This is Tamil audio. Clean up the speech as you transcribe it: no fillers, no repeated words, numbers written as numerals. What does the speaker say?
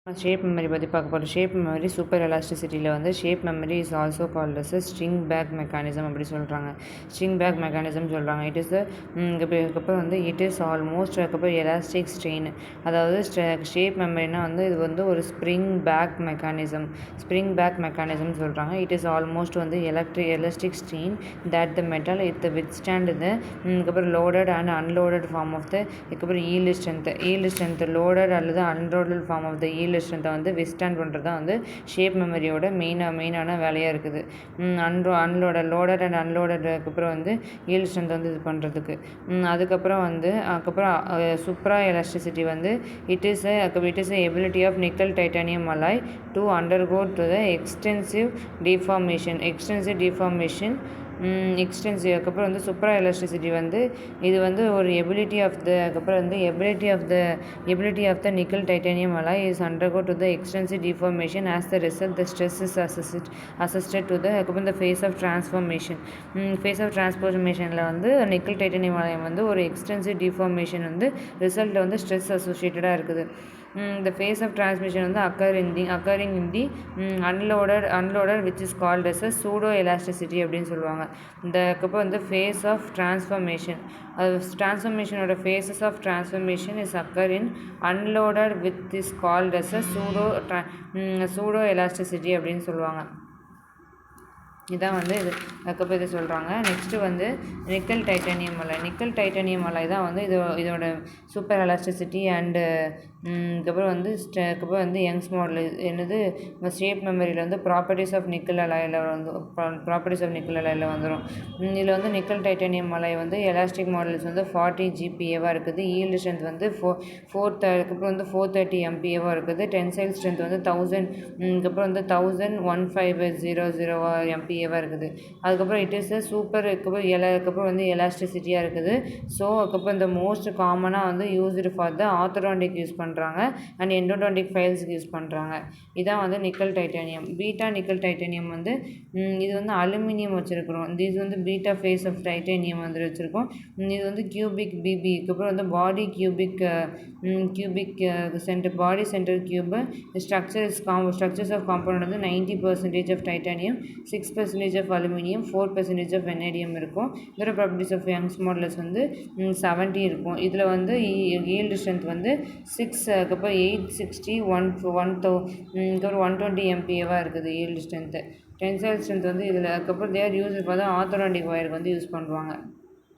ஷேப் மெமரி பற்றி பார்க்க போகிறோம். ஷேப் மெமரி சூப்பர் எலாஸ்டிசிட்டியில் வந்து shape memory is also called as string back mechanism அப்படி சொல்கிறாங்க. ஸ்ட்ரிங் பேக் மெக்கானிசம் சொல்கிறாங்க. இட் இஸ் இதுக்கப்புறம் வந்து இட் இஸ் ஆல்மோஸ்ட் அதுக்கப்புறம் எலாஸ்டிக் ஸ்ட்ரெயின். அதாவது ஷேப் மெமரினா வந்து இது வந்து ஒரு ஸ்ப்ரிங் பேக் மெக்கானிசம் சொல்கிறாங்க. இட் இஸ் ஆல்மோஸ்ட் வந்து elastic strain that the metal it withstand the இதுக்கப்புறம் loaded and unloaded form of the இதுக்கப்புறம் ஈல்டு ஸ்ட்ரென்த் லோடட் அல்லது unloaded form of the yield ஸ்ட்ரென்த்தை வந்து விஸ்டாண்ட் பண்ணுறது தான் வந்து ஷேப் மெமரியோட மெயினான வேலையாக இருக்குது. லோடட் அண்ட் அன்லோடடுக்கு அப்புறம் வந்து ஈல்டு ஸ்ட்ரென்த் வந்து இது பண்ணுறதுக்கு. அதுக்கப்புறம் சுப்ரா எலாஸ்டிசிட்டி வந்து it is ability of nickel titanium alloy to undergo to the extensive deformation அதுக்கப்புறம் வந்து சுப்ரா எலாஸ்டிசிட்டி வந்து இது வந்து ஒரு ability of the nickel titanium alloy is undergo to the extensive deformation as the result the stress is assisted to the அதுக்கப்புறம் இந்த ஃபேஸ் ஆஃப் டிரான்ஸ்ஃபார்மேஷனில் வந்து நிக்கல் டைட்டானியம் அலாய் வந்து ஒரு எக்ஸ்டென்சிவ் டிஃபார்மேஷன் வந்து ரிசல்ட்டில் வந்து ஸ்ட்ரெஸ் அசோசியேட்டடாக இருக்குது. The phase of transmission வந்து occurring in the unloaded which is called as a pseudo elasticity அப்படின்னு சொல்லுவாங்க. அதுக்கப்புறம் வந்து phase of transformation transformationோட phases of transformation is occur in unloaded which is called as a pseudo elasticity அப்படின்னு சொல்லுவாங்க. இதான் வந்து அதுக்கப்புறம் இதை சொல்கிறாங்க. நெக்ஸ்ட்டு வந்து நிக்கல் டைட்டானியம் அலாய் தான் வந்து இதோட சூப்பர் எலாஸ்டிசிட்டி அண்டு அதுக்கப்புறம் வந்து யங்ஸ் மாடல் என்னது ஷேப் மெமரியில் வந்து ப்ராப்பர்ட்டிஸ் ஆஃப் நிக்கல் அலாயில் வந்துடும். இதில் வந்து நிக்கல் டைட்டானியம் அலாய் வந்து எலாஸ்டிக் மாடல்ஸ் வந்து 40 GPAவாக இருக்குது. ஈல்டு ஸ்ட்ரென்த் வந்து 430 MPAவாக இருக்குது. டென்சைல் ஸ்ட்ரென்த் வந்து 1000 அதுக்கப்புறம் வந்து 1500 MPAவாக இருக்குது. அதுக்கப்புறம் இட் இஸ் அதுக்கப்புறம் வந்து எலாஸ்டிசிட்டியாக இருக்குது. ஸோ அதுக்கப்புறம் இந்த மோஸ்ட் காமனாக வந்து used for the orthodontic use பண்ணுறாங்க அண்ட் எண்டோடான்டிக் ஃபைல்ஸுக்கு யூஸ் பண்ணுறாங்க. இதான் வந்து nickel titanium. Beta nickel titanium வந்து இது வந்து அலுமினியம் வச்சுருக்கிறோம். இது வந்து பீட்டா ஃபேஸ் ஆஃப் டைட்டானியம் வந்து வச்சுருக்கோம். இது வந்து கியூபிக் பிபி அதுக்கப்புறம் வந்து body cubic body center cube structures of compound வந்து 90% of titanium, 6% of aluminium, 4% of vanadium இருக்கும். இதோட ப்ராப்பர்ட்டிஸ் ஆஃப் யங்ஸ் மாடலஸ் வந்து 70 இருக்கும். இதில் வந்து ஈல்டு ஸ்ட்ரென்த் வந்து 6 அதுக்கப்புறம் 860 120 MPAவாக இருக்குது ஈல்டு ஸ்ட்ரென்த்து. டென்சைல் ஸ்ட்ரென்த் வந்து இதில் அதுக்கப்புறம் தேர் யூஸ் ஃபார் த ஆர்த்தோடான்டிக் ஒயருக்கு வந்து யூஸ் பண்ணுவாங்க.